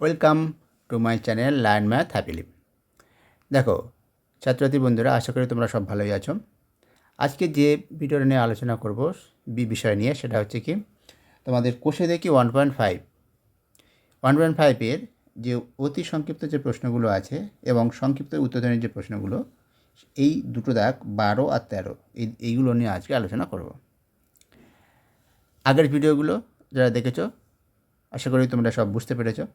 Welcome to my channel learn math happily. দেখো ছাত্রছাত্রী বন্ধুরা, আশা করি তোমরা সব ভালোই আছো। আজকে যে ভিডিওটা নিয়ে আলোচনা করব বিষয় নিয়ে, সেটা হচ্ছে কি তোমাদের কোষে দেখি 1.5 যে অতি সংক্ষিপ্ত যে প্রশ্নগুলো আছে এবং সংক্ষিপ্ত উত্তরণের যে প্রশ্নগুলো, এই দুটো দাগ 12 আর 13 এইগুলো নিয়ে আজকে আলোচনা করব। আগের ভিডিওগুলো যারা দেখেছো আশা করি তোমরা সব বুঝতে পেরেছো।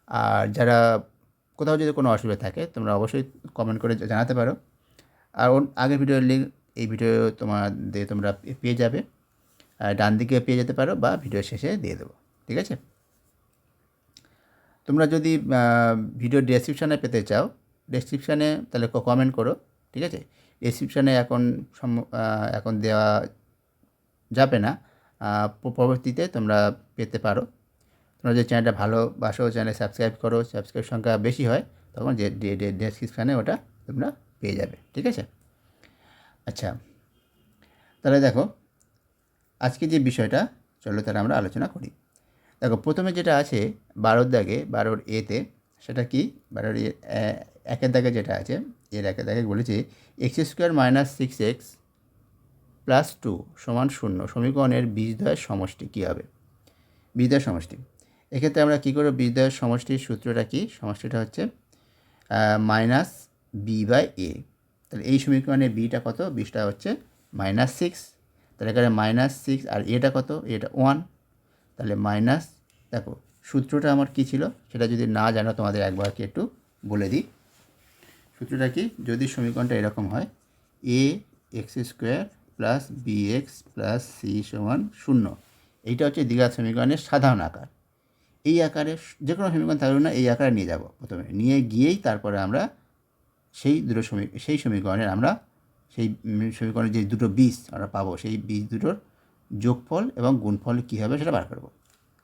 আর যারা কোথাও যদি কোনো অসুবিধা থাকে তোমরা অবশ্যই কমেন্ট করে জানাতে পারো। আর আগের ভিডিওর লিঙ্ক এই ভিডিও তোমরা পেয়ে যাবে, ডান দিকে পেয়ে যেতে পারো বা ভিডিও শেষে দিয়ে দেবো, ঠিক আছে? তোমরা যদি ভিডিও ডেসক্রিপশানে পেতে চাও, ডেসক্রিপশানে তাহলে কমেন্ট করো, ঠিক আছে? ডেসক্রিপশানে এখন দেওয়া যাবে না, পরবর্তীতে তোমরা পেতে পারো। তোমরা যে চ্যানেলটা ভালোবাসো, চ্যানেলে সাবস্ক্রাইব করো, সাবস্ক্রাইব সংখ্যা বেশি হয় তখন যে ডেসক্রিপশানে ওটা তোমরা পেয়ে যাবে, ঠিক আছে? আচ্ছা, তাহলে দেখো আজকে যে বিষয়টা, চলো তাহলে আমরা আলোচনা করি। দেখো প্রথমে যেটা আছে 12 দাগে, 12 এতে, সেটা কি 12 একের দাগে যেটা আছে, এর একের দাগে বলেছে x² - 6x + 2 = 0 সমীকরণের বীজদ্বয়ের সমষ্টি কী হবে? বীজদ্বয়ের সমষ্টি, এক্ষেত্রে আমরা কী করব? বীজদ্বয়ের সমষ্টির সূত্রটা কি? সমষ্টিটা হচ্ছে -b/a। তাহলে এই সমীকরণে বিটা কত? বিটা হচ্ছে -6। তাহলে এখানে -6 আর এটা কত? এটা 1। তাহলে মাইনাস, দেখো সূত্রটা আমার কি ছিল সেটা যদি না জানো তোমাদের একবার কি একটু বলে দিই। সূত্রটা কি? যদি সমীকরণটা এরকম হয় a² + bx + c = 0, এইটা হচ্ছে দ্বিঘাত সমীকরণের সাধারণ আকার। এই আকারে যে কোনো সমীকরণ থাকবে না, এই আকারে নিয়ে যাব প্রথমে, নিয়ে গিয়েই তারপরে আমরা সেই সমীকরণের যে দুটো বীজ আমরা পাবো, সেই বীজ দুটোর যোগফল এবং গুণফল কী হবে সেটা বার করব।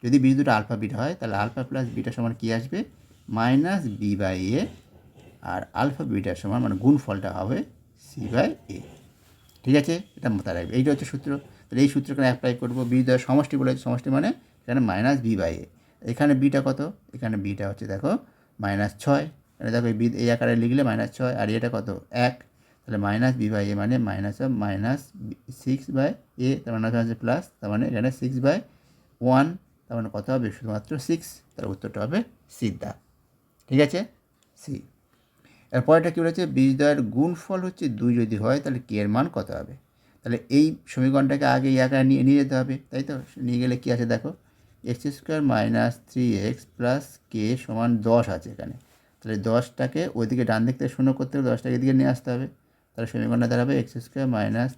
যদি বীজ দুটো আলফা বিটা হয় তাহলে আলফা + বিটা সমান কী আসবে? -b/a। আর আলফা বিটা সমান মানে গুণফলটা হবে c/a, ঠিক আছে? এটা মাথায় রাখবে, এইটা হচ্ছে সূত্র। তাহলে এই সূত্রখানে অ্যাপ্লাই করবো। বীজ দ্বয়ের সমষ্টি বলেছে, সমষ্টি মানে এখানে -b/a। এখানে বিটা কত? এখানে বিটা হচ্ছে দেখো -6। এখানে দেখো এই আকারে লিখলে -6, আর এটা কত? 1। তাহলে -b/a মানে -6/a, তার মানে হচ্ছে প্লাস, তার মানে এখানে 6/1, তার মানে কত হবে? শুধুমাত্র 6। তার উত্তরটা হবে সিদ্ধা, ঠিক আছে? সি। এরপরটা কী বলেছে? বীজদ্বয়ের গুণফল হচ্ছে 2 যদি হয় তাহলে কে এর মান কত হবে? তাহলে এই সমীকরণটাকে আগে এই আকারে নিয়ে যেতে হবে, তাই তো? নিয়ে গেলে কী আছে দেখো, x² - 3x + k = 10 আছে এখানে। তাহলে 10টাকে ওইদিকে ডান দিক থেকে 0 করতে হবে, 10টাকে এদিকে নিয়ে আসতে হবে। তাহলে সমীকরণটা দাঁড়াবে x² -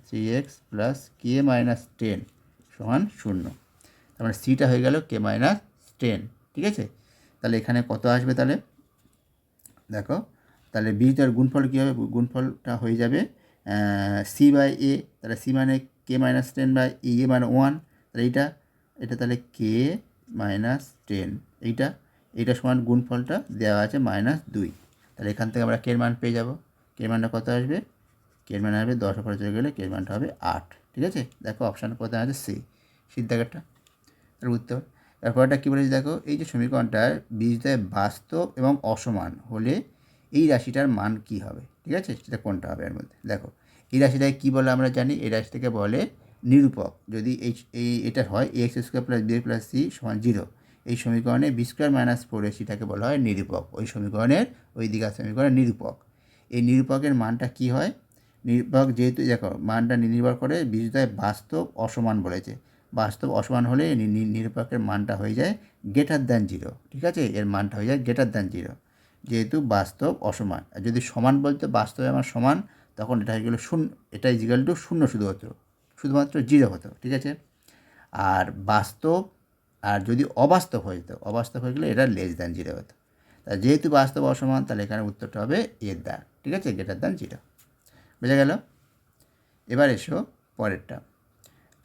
3x + k - 10 = 0। তার মানে সিটা হয়ে গেল k - 10, ঠিক আছে? তাহলে এখানে কত আসবে? তাহলে দেখো, তাহলে বীজদ্বয়ের গুণফল কী হবে? গুণফলটা হয়ে যাবে c/a। তাহলে c মানে k - 10/a মানে 1। তাহলে এটা তাহলে k - 10, এইটা সমান গুণফলটা দেওয়া আছে -2। তাহলে এখান থেকে আমরা k এর মান পেয়ে যাব। k এর মানটা কত আসবে? k এর মান আসবে 10 উপরে চলে গেলে k এর মানটা হবে 8, ঠিক আছে? দেখো অপশান কোথায় আছে? সি, সিদ্ধাগারটা এর উত্তর। এরপরটা কী বলেছে দেখো, এই যে সমীকরণটার বীজদ্বয় বাস্তব এবং অসমান হলে এই রাশিটার মান কী হবে, ঠিক আছে? সেটা কোনটা হবে এর মধ্যে? দেখো এই রাশিটাকে কী বলে আমরা জানি, এই রাশিটাকে বলে নিরূপক। যদি এটা হয় x² + b + c = 0, এই সমীকরণে b² - 4ac বলা হয় নিরূপক। ওই সমীকরণের ওই দ্বিঘাত সমীকরণের নিরূপক। এই নিরূপকের মানটা কী হয়? নিরূপক যেহেতু দেখো মানটা নির্ভর করে বীজদ্বয় বাস্তব অসমান বলেছে। বাস্তব অসমান হলে নিরূপকের মানটা হয়ে যায় >0, ঠিক আছে? এর মানটা হয়ে যায় >0, যেহেতু বাস্তব অসমান। আর যদি সমান বলতো, বাস্তবে আমার সমান, তখন এটা হয়ে গেল 0, এটা = 0 শুধুমাত্র 0 হতো, ঠিক আছে? আর বাস্তব, আর যদি অবাস্তব হয়ে যেত, অবাস্তব হয়ে গেলে এটা <0 হতো। তা যেহেতু বাস্তব অসমান, তাহলে এখানে উত্তরটা হবে এর দাগ, ঠিক আছে? >0, বোঝা গেল? এবার এসো পরেরটা,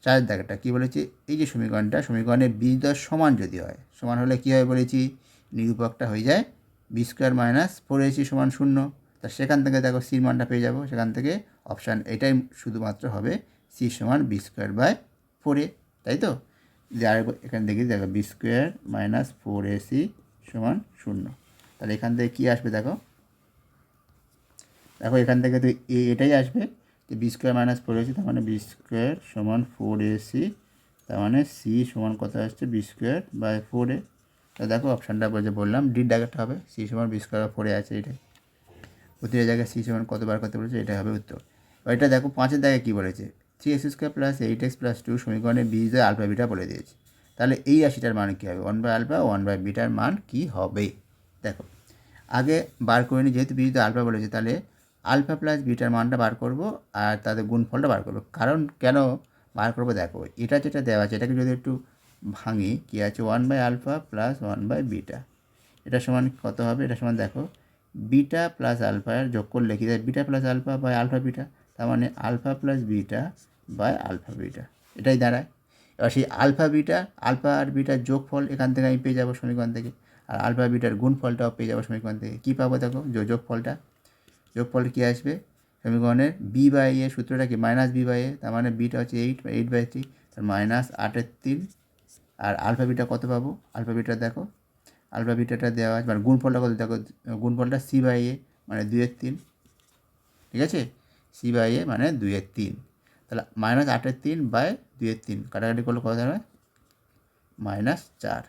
4 দাগটা কী বলেছি? এই যে সমীকরণের বীজদ্বয় সমান যদি হয়, সমান হলে কী হয় বলেছি? নিরূপকটা হয়ে যায় b² - 4ac = 0। তা সেখান থেকে দেখো সির মানটা পেয়ে যাব। সেখান থেকে অপশান এটাই শুধুমাত্র হবে c = b²/4a, তাই তো? যে আর এখানে দেখি দেখো b² - 4ac সমান 0। তাহলে এখান থেকে কী আসবে দেখো এখান থেকে তো এটাই আসবে যে বি স্কোয়ার মাইনাস 4 AC, তার মানে বি স্কোয়ার সমান 4AC, তার মানে সি সমান কত আসছে বি স্কোয়ার বাই 4A। তা দেখো অপশানটা বললাম ডির ডাকেরটা হবে সি সমান বি স্কোয়ার বাই 4A আছে, এটাই প্রতিটা জায়গায় সি সমান কতবার করতে বলেছে, এটাই হবে উত্তর। এটা দেখো 5-এর দাগে কী বলেছে, 3x² + 8x + 2 সমীকরণে বীজদ্বয় আলফা বিটা বলে দিয়েছে। তাহলে এই রাশিটার মান কী হবে, 1/α 1/βর মান কী হবে দেখো আগে বার করে নিই, যেহেতু বীজদ্বয় আলফা বলেছে তাহলে আলফা প্লাস বিটার মানটা বার করব আর তাদের গুণফলটা বার করব। কারণ কেন বার করবো দেখো, এটা যেটা দেওয়া আছে এটাকে যদি একটু ভাঙি কী আছে 1/α + 1/β, এটা সমান কত হবে, এটা সমান দেখো বিটা প্লাস আলফার যোগ করলে লিখে দেয় beta plus alpha by alpha beta, তার মানে alpha plus beta by alpha beta, এটাই দাঁড়ায়। এবার সেই আলফা বিটা আলফা আর বিটার যোগফল এখান থেকে আমি পেয়ে যাবো সমীকরণ থেকে, আর আলফা বিটার গুণফলটাও পেয়ে যাবো সমীকরণ থেকে। কী পাবো দেখো যোগফলটা কী আসবে সমীকরণের b/a সূত্রটা কি -b/a, তার মানে বিটা হচ্ছে 8/3, তার -8/3, আর আলফা বিটা কত পাবো, আলফা বিটা দেখো আলফা বিটাটা দেওয়া আছে মানে গুণফলটা কত দেখো, গুণফলটা c/a মানে 2/3, ঠিক আছে c/a মানে 2/3, তাহলে -8/3/2/3 কাটাকাটি করলে কত হবে -4,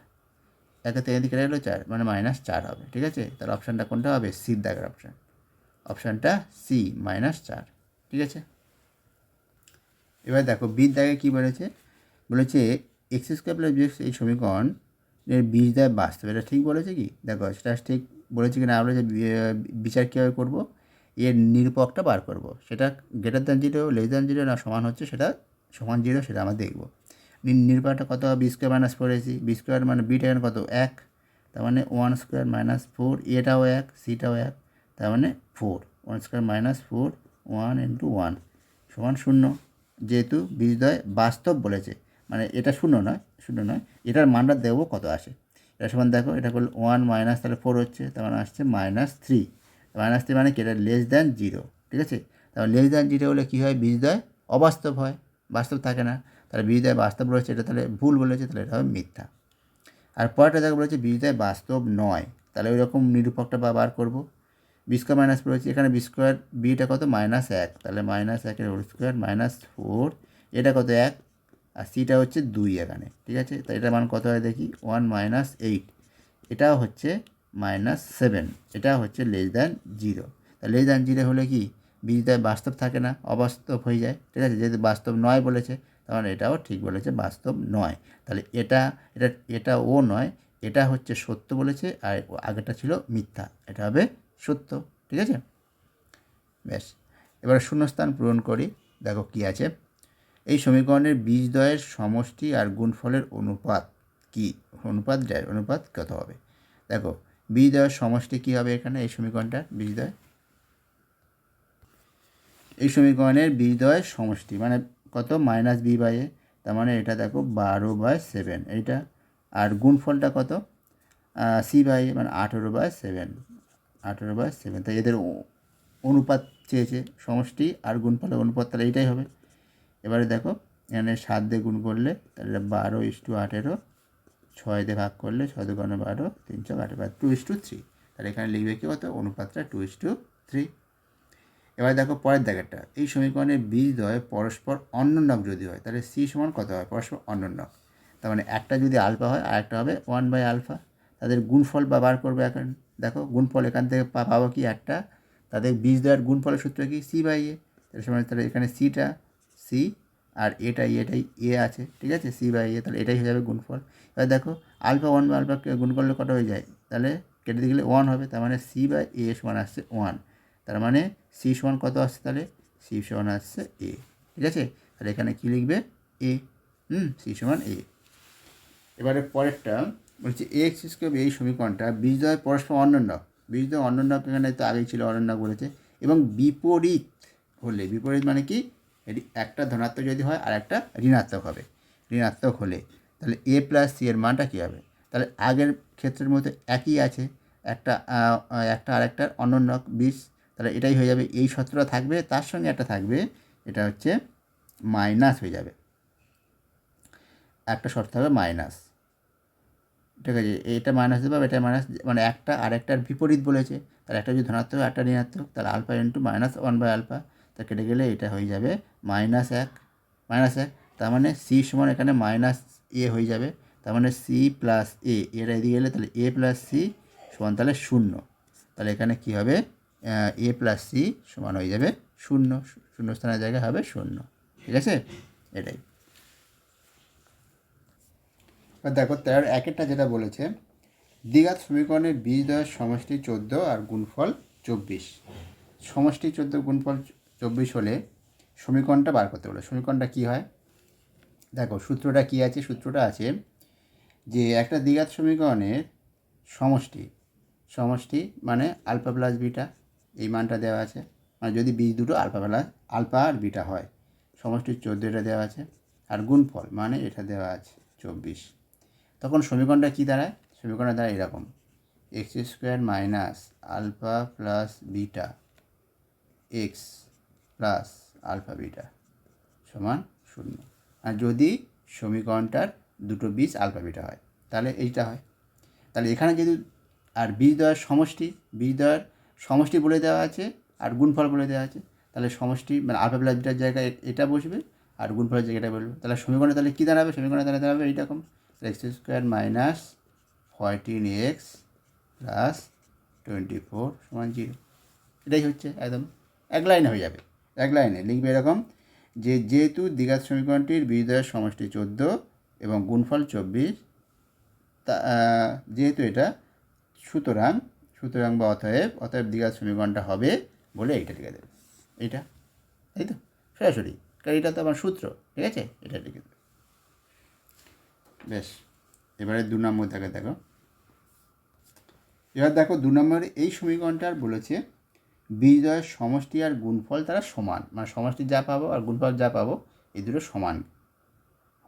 একে থেকে এদিকে কেটে গেলো 4 মানে -4 হবে, ঠিক আছে। তাহলে অপশানটা কোনটা হবে, সির দাগের অপশানটা সি -4, ঠিক আছে। এবার দেখো বির দাগে কী বলেছে, x² + bx এই সমীকরণ এর বীজদ্বয় বাস্তব, এটা ঠিক বলেছে কি দেখো সেটা ঠিক বলেছে কি না, বলেছে বিচার কীভাবে করবো, এর নিরূপকটা বার করব, সেটা >0 <0 না সমান হচ্ছে সেটা সমান 0 সেটা আমরা দেখবো। নিরূপকটা কত হবে, b² - 4AC, b² মানে বিটা এখানে কত 1, তার মানে 1² - 4, এটাও 1 সিটাও 1, তার মানে 4, 1² - 4 1 × 1 সমান 0, যেহেতু বীজদ্বয় বাস্তব বলেছে মানে এটা শূন্য নয় এটার মানটা দেবো কত আসে, এটা সমান দেখো এটা করলে 1 মাইনাস তাহলে 4 হচ্ছে, তার মানে আসছে -3, -3 মানে কি এটা <0, ঠিক আছে। তাহলে <0 হলে কী হয়, বীজদ্বয় অবাস্তব হয়, বাস্তব থাকে না, তাহলে বীজদ্বয় বাস্তব রয়েছে, এটা তাহলে ভুল বলেছে, তাহলে এটা হবে মিথ্যা। আর পরেরটা দেখো বলেছে বীজদ্বয় বাস্তব নয়, তাহলে ওই রকম নিরূপকটা বার করবো, b² - বলেছি এখানে b² বিটা কত -1, তাহলে -1² - 4, এটা কত 1 আর সিটা হচ্ছে 2 এখানে, ঠিক আছে। তাই এটার মান কত হয় দেখি 1 - 8, এটাও হচ্ছে -7, এটা হচ্ছে <0, তা <0 হলে কি বীজদ্বয় বাস্তব থাকে না, অবাস্তব হয়ে যায়, ঠিক আছে। যেহেতু বাস্তব নয় বলেছে তাহলে এটাও ঠিক বলেছে বাস্তব নয়, তাহলে এটাও নয়, এটা হচ্ছে সত্য বলেছে আর আগেরটা ছিল মিথ্যা, এটা হবে সত্য, ঠিক আছে। ব্যাস এবার শূন্যস্থান পূরণ করি, দেখো কি আছে, এই সমীকরণের বীজদ্বয়ের সমষ্টি আর গুণফলের অনুপাত কি, অনুপাত কত হবে দেখো, বীজদ্বয়ের সমষ্টি কী হবে এখানে, এই সমীকরণটার বীজদ্বয়, এই সমীকরণের বীজদ্বয়ের সমষ্টি মানে কত -b/a, তার মানে এটা দেখো 12/7 এইটা, আর গুণফলটা কত c/a মানে 18/7, তাই এদের অনুপাত চেয়েছে, সমষ্টি আর গুণফলের অনুপাত, তাহলে এইটাই হবে। এবারে দেখো এখানে 7 দিয়ে গুণ করলে তাহলে 12:18, 6 দিয়ে ভাগ করলে 6 × 12 3 × 8 2:3, তাহলে এখানে লিখবে কি কত অনুপাতটা 2:3। এবার দেখো পরের দাগেরটা, এই সমীকরণের বীজদ্বয় পরস্পর অন্যন্যক যদি হয় তাহলে সি সমান কত হয়, পরস্পর অন্যন্যক, তার মানে একটা যদি আলফা হয় আর একটা হবে 1/α, তাদের গুণফল বার করবে। এখন দেখো গুণফল এখান থেকে পাবো কি একটা, তাদের বীজদ্বয়ের গুণফলের সূত্র কি c/a, তাহলে এখানে সিটা সি আর এটাই এ আছে, ঠিক আছে c/a, তাহলে এটাই হয়ে যাবে গুণফল। এবার দেখো আলফা 1/আলফাকে গুণ করলে কত হয়ে যায়, তাহলে কেটে দিয়ে গেলে 1 হবে, তার মানে c/a সমান আসছে 1, তার মানে সি সমান কত আসছে, তাহলে সি সমান আসছে এ, ঠিক আছে। তাহলে এখানে কী লিখবে এ, সি সমান এ। এবারে পরেরটা বলছে x² এই সমীকরণটা বীজদ্বয় পরস্পর অন্যন্যক, বীজদ্বয় অন্যন্যক এখানে তো আগেই ছিল অন্যন্যক বলেছে, এবং বিপরীত হলে, বিপরীত মানে কি এটি একটা ধনাত্মক যদি হয় আর একটা ঋণাত্মক হবে, ঋণাত্মক হলে তাহলে a + c এর মানটা কী হবে, তাহলে আগের ক্ষেত্রের মধ্যে একই আছে, একটা আরেকটার অন্যন্যক বীজ, তাহলে এটাই হয়ে যাবে, এই সূত্রটা থাকবে তার সঙ্গে একটা থাকবে, এটা হচ্ছে মাইনাস হয়ে যাবে, একটা শর্ত হবে মাইনাস, ঠিক আছে, এটা মাইনাস দেবো, এটা মাইনাস, মানে একটা আরেকটার বিপরীত বলেছে, তাহলে একটা যদি ধনাত্মক একটা ঋণাত্মক, তাহলে alpha into minus one by alpha, তা কেটে গেলে এটা হয়ে যাবে -1, তার মানে সি সমান এখানে মাইনাস এ হয়ে যাবে, তার মানে সি প্লাস এ, এটা এদিকে গেলে তাহলে এ প্লাস সি সমান তাহলে 0, তাহলে এখানে কী হবে, এ প্লাস সি সমান হয়ে যাবে 0, শূন্যস্থানের জায়গায় হবে 0, ঠিক আছে, এটাই। দেখো 13-1 যেটা বলেছে, দ্বিঘাত সমীকরণের বীজদ্বয়ের সমষ্টি 14 আর গুণফল 24। সমষ্টি 14 গুণফল 24 হলে সমীকরণটা বার করতে বলে। সমীকরণটা কী হয় দেখো, সূত্রটা কী আছে, সূত্রটা আছে যে একটা দ্বিঘাত সমীকরণের সমষ্টি মানে আলফা প্লাস বিটা, এই মানটা দেওয়া আছে, মানে যদি বীজ দুটো আলফা আর বিটা হয়, সমষ্টি 14 এটা দেওয়া আছে, আর গুণফল মানে এটা দেওয়া আছে 24। তখন সমীকরণটা কী দাঁড়ায়, সমীকরণটা দাঁড়ায় এরকম, x² minus alpha plus beta x plus alpha beta সমান 0। আর যদি সমীকরণটার দুটো বীজ আলফা বিটা হয় তাহলে এইটা হয়। তাহলে এখানে যদি আর বীজদ্বয়ের সমষ্টি বলে দেওয়া আছে আর গুণফল বলে দেওয়া আছে, তাহলে সমষ্টি মানে আলফা প্লাস বিটার জায়গায় এটা বসবে আর গুণফলের জায়গায় এটা বলবে, তাহলে সমীকরণে তাহলে কী দাঁড়াবে, সমীকরণে তাহলে দাঁড়াবে এইরকম, x² মাইনাস 14x প্লাস 24 সমান 0। এটাই হচ্ছে একদম এক লাইনে হয়ে যাবে, এক লাইনে লিখবে এরকম যে যেহেতু দ্বিঘাত সমীকরণটির বীজদ্বয়ের সমষ্টি 14 এবং গুণফল 24, তা যেহেতু এটা সুতরাং বা অতএব দ্বিঘাত সমীকরণটা হবে বলে এইটা লিখে দেবে, এইটা, তাই তো সরাসরি, কারণ এটা তো আমার সূত্র, ঠিক আছে, এটা লিখে দেবে। বেশ, এবারে 2 নম্বর দেখো, এবার দেখো 2 নম্বরে এই সমীকরণটার বলেছে বীজদ্বয়ের সমষ্টি আর গুণফল তারা সমান, মানে সমষ্টি যা পাবো আর গুণফল যা পাবো এই দুটো সমান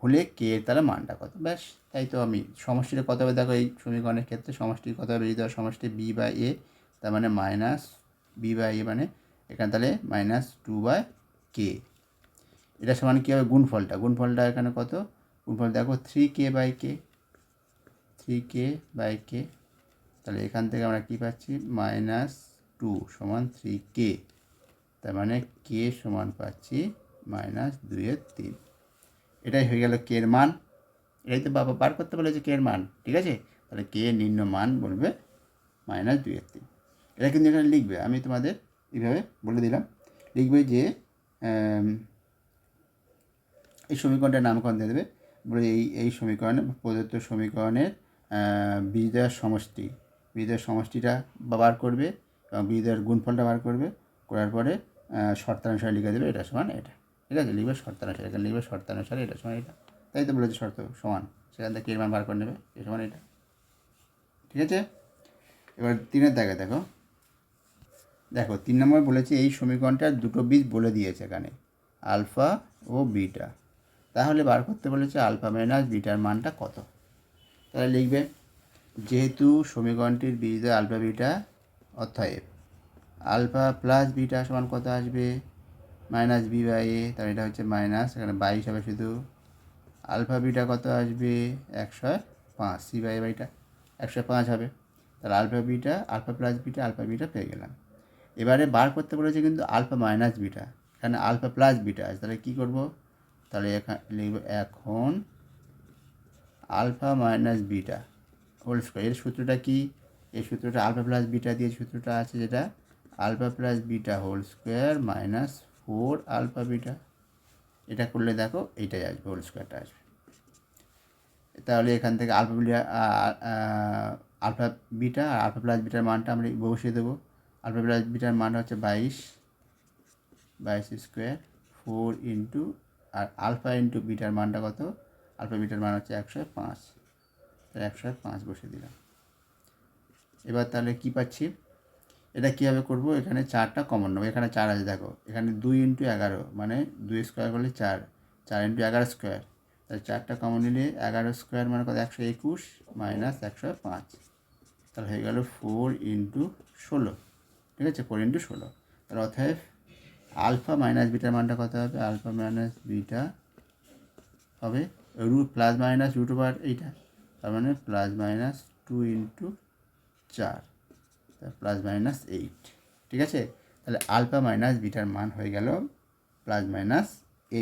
হলে কে এর তারা মানটা কত। ব্যাস, তাই তো আমি সমষ্টিটা কত হবে দেখো, এই সমীকরণের ক্ষেত্রে সমষ্টি কত হবে, বীজদ্বয়ের সমষ্টি বি বাই এ, তার মানে মাইনাস বি বাই এ, মানে এখানে তাহলে -2/k, এটা সমান কী হবে গুণফলটা এখানে কত, গুণফল দেখো 3k/k, তাহলে এখান থেকে আমরা কী পাচ্ছি -2 সমান 3k, তার মানে k সমান পাচ্ছি -2/3। এটাই হয়ে গেল কে এর মান, এটাই তো বাবা বার করতে বলেছে কে এর মান, ঠিক আছে, তাহলে কে নিম্ন মান বলবে -2/3। এটা কিন্তু এখানে লিখবে, আমি তোমাদের এইভাবে বলে দিলাম, লিখবে যে এই সমীকরণটার নামকরণ দিয়ে দেবে, বলে এই সমীকরণে প্রদত্ত সমীকরণের বীজদ্বয়ের সমষ্টিটা বার করবে এবং বীজদ্বয়ের গুণফলটা বার করবে, করার পরে শর্তানুসারে লিখে দেবে এটা সমান এটা, ঠিক আছে, লিখবে শর্তানুসারে, এখানে লিখবে শর্তানুসারে এটা সমান এটা, তাই তো বলেছে শর্ত সমান, সেখান থেকে এর মান বার করে নেবে এ সমান এটা, ঠিক আছে। এবার 3 দেখো 3 নম্বর বলেছে এই সমীকরণটার দুটো বীজ বলে দিয়েছে এখানে, আলফা ও বিটা, তাহলে বার করতে বলেছে আলফা মাইনাস বিটার মানটা কত। তাহলে লিখবে যেহেতু সমীকরণটির বীজদ্বয় আলফা বিটা, অতএব আলফা প্লাস বিটা সমান কত আসবে -b/a, তাহলে এটা হচ্ছে মাইনাস, এখানে 22 হবে শুধু, আলফা বিটা কত আসবে 105, c/a/এটা 105 হবে, তাহলে আলফা বিটা পেয়ে গেলাম। এবারে বার করতে বলেছে কিন্তু আলফা মাইনাস বিটা, এখানে আলফা প্লাস বিটা আছে, তাহলে কী করবো, তাহলে এখানে লিখব এখন alpha minus beta whole square, এর সূত্রটা কি, এই সূত্রটা আলফা প্লাস বিটা দিয়ে সূত্রটা আছে, যেটা alpha plus beta whole square -4 alpha beta, এটা করলে দেখো এইটাই আসবে, হোল স্কোয়ারটা আসবে। তাহলে এখান থেকে আলফা বিটা আর আলফা প্লাস বিটার মানটা আমরা বসিয়ে দেবো, আলফা প্লাস বিটার মান হচ্ছে 22 স্কোয়ার 4 ইন্টু, আর আলফা ইন্টু বিটার মানটা কত, আলফা বিটার মান হচ্ছে 105, তাহলে 105 বসে দিলাম। এবার তাহলে কী পাচ্ছি, এটা কীভাবে করবো, এখানে 4টা কমন নেবো, এখানে 4 আছে দেখো, এখানে 2 × 11 মানে 2 স্কোয়ার করলে 4 × 11 স্কোয়ার, তাহলে 4টা কমন নিলে 11 স্কোয়ার মানে কত 121 মাইনাস 105, তাহলে হয়ে গেল 4 × 16, ঠিক আছে, 4 × 16, তাহলে অতএব আলফা মাইনাস বিটার মানটা কত হবে, আলফা মাইনাস বিটা হবে প্লাস মাইনাস √8, তার মানে plus minus 2 into 4 plus minus 8। ঠিক আছে, তাহলে আলফা মাইনাস বিটার মান হয়ে গেল প্লাস মাইনাস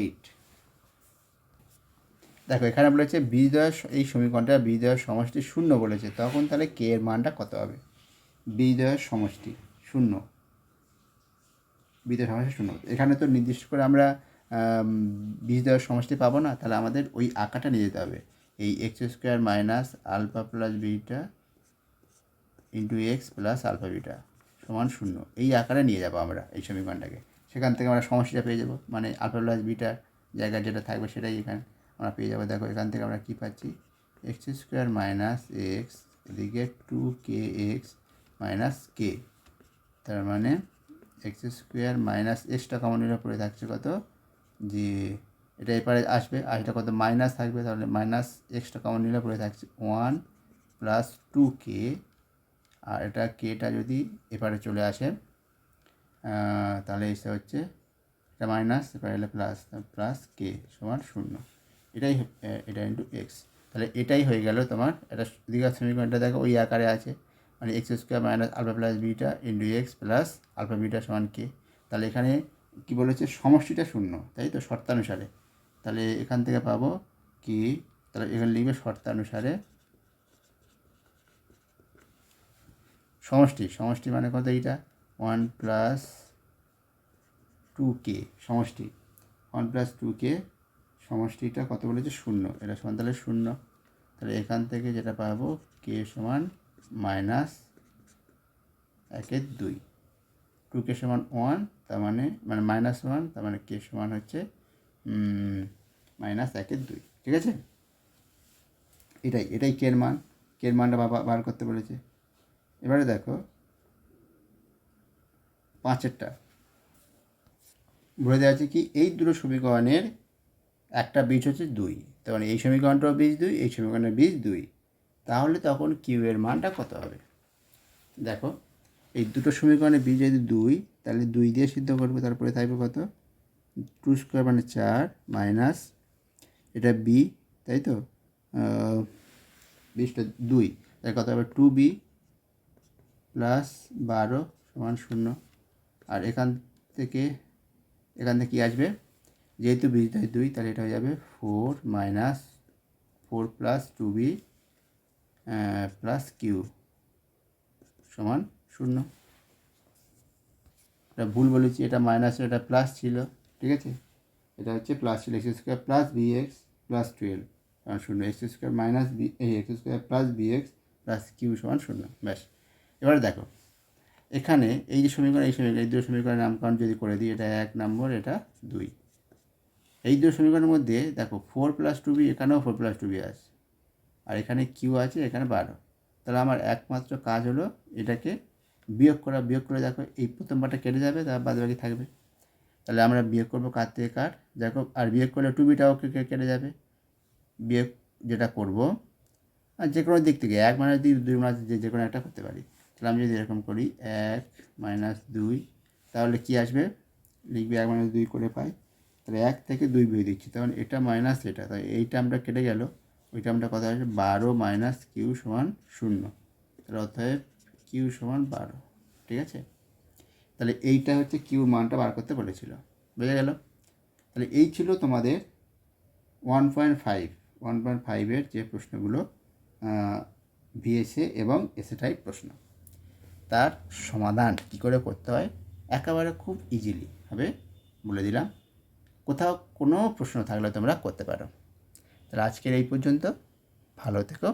8। দেখো এখানে বলেছে বীজদ্বয়ের এই সমীকরণটা বীজদ্বয়ের সমষ্টি শূন্য বলেছে, তখন তাহলে কে এর মানটা কত হবে? বীজদ্বয়ের সমষ্টি শূন্য, বীজদ্বয়ের সমষ্টি শূন্য। এখানে তো নির্দিষ্ট করে আমরা বীজদ্বয়ের সমষ্টি পাবো না, তাহলে আমাদের ওই আঁকাটা নিয়ে যেতে হবে। এই x square minus alpha plus beta into x plus alpha beta সমান শূন্য, এই আকারে নিয়ে যাবো আমরা এই সমীকরণটাকে। সেখান থেকে আমরা সমষ্টিটা পেয়ে যাবো, মানে আলফা প্লাস বিটার জায়গায় যেটা থাকবে সেটাই এখানে আমরা পেয়ে যাবো। দেখো এখান থেকে আমরা কী পাচ্ছি, এক্স স্কোয়ার মাইনাস এক্স এদিকে 2 kx মাইনাস কে, তার মানে x square minus extra common নিলে পড়ে থাকছে কত, যে এটা এপারে আসবে আর এটা কত মাইনাস থাকবে, তাহলে মাইনাস এক্সটা কমন নিলে পড়ে থাকছে 1 প্লাস 2k, আর এটা কেটা যদি এপারে চলে আসে তাহলে এটা হচ্ছে এটা মাইনাস, এপারে এলে প্লাস, প্লাস কে সমান শূন্য। এটাই এটা ইন্টু এক্স, তাহলে এটাই হয়ে গেল তোমার এটা দ্বিঘাত সমীকরণটা। দেখো ওই আকারে আছে, মানে x square minus alpha plus beta into x plus alpha beta সমান কে। তাহলে এখানে কী বলেছে, সমষ্টিটা শূন্য, তাই তো শর্তানুসারে। তাহলে এখান থেকে পাবো কি, তাহলে এখানে লিখবে শর্তানুসারে সমষ্টি, সমষ্টি মানে কত, এইটা 1 প্লাস 2k সমষ্টি, 1 প্লাস 2k সমষ্টিটা কত বলেছে শূন্য, এটা সমান তাহলে শূন্য। তাহলে এখান থেকে যেটা পাবো কে সমান মাইনাস 1/2, 2k সমান 1, তার মানে মাইনাস 1, তার মানে কে সমান হচ্ছে মাইনাস 1/2। ঠিক আছে, এটাই কের মান, কের মানটা বার করতে বলেছে। এবারে দেখো 5-এরটা বলে দেওয়া আছে কি, এই দুটো সমীকরণের একটা বীজ হচ্ছে 2, তার মানে এই সমীকরণটাও বীজ 2, এই সমীকরণের বীজ 2, তাহলে তখন কিউ এর মানটা কত হবে? দেখো এই দুটো সমীকরণের বীজ যদি 2, তাহলে 2 দিয়ে সিদ্ধ করবো, তারপরে থাকবে কত 2 স্কোয়ার মানে 4 মাইনাস এটা বি, তাই তো বীজটা 2, তাই কত হবে 2b প্লাস 12 সমান 0। আর এখান থেকে কী আসবে, যেহেতু বীজটা 2, তাহলে এটা হয়ে যাবে 4 minus 4 plus 2b plus q সমান 0। এটা ভুল বলেছি, এটা মাইনাস, এটা প্লাস ছিল। ঠিক আছে, এটা হচ্ছে প্লাস ছিল, x square plus b x plus 12 সমান 0, x square minus b x square plus b x plus q সমান 0। ব্যাস, এবারে দেখো এখানে এই যে সমীকরণ, এই দুটো সমীকরণের নামকরণ যদি করে দিই, এটা 1 নম্বর, এটা 2, এই দুটো সমীকরণের মধ্যে দেখো 4 প্লাস 2b, এখানেও 4 প্লাস 2b আছে, আর এখানে কিউ আছে, এখানে 12। তাহলে আমার একমাত্র কাজ হলো এটাকে বিয়োগ করা, বিয়োগ করে দেখো এই প্রথম পার্টটা কেটে যাবে, তার বাদবাকি থাকবে। তাহলে আমরা বিয়োগ করবো কার থেকে কার, দেখো আর বিয়োগ করলে 2bটাও কেটে যাবে। বিয়োগ যেটা করব, আর যে কোনো দিক থেকে 1 মাইনাস 2 মাইনাস যে কোনো একটা করতে পারি। তাহলে আমি যদি এরকম করি 1 মাইনাস 2, তাহলে কী আসবে, লিখবে 1 মাইনাস 2 করে পাই, তাহলে 1 থেকে 2 বিয়োগ দিচ্ছি, তখন এটা মাইনাস এটা, তাই এইটা আমরা কেটে গেল, ওইটা আমরা কথা আসবে 12 মাইনাস কিউ সমান 0, তাহলে অতএব কিউ সমান 12। ঠিক আছে, তাহলে এইটা হচ্ছে কিউ মানটা বার করতে বলেছিল, বোঝা গেল। তাহলে এই ছিল তোমাদের 1.5-1.5-এর যে প্রশ্নগুলো ভিএসএ এবং এসএ টাইপ প্রশ্ন, তার সমাধান কী করে করতে হয় একেবারে খুব ইজিলি হবে বলে দিলাম। কোথাও কোনো প্রশ্ন থাকলে তোমরা করতে পারো। তাহলে আজকের এই পর্যন্ত, ভালো থেকো।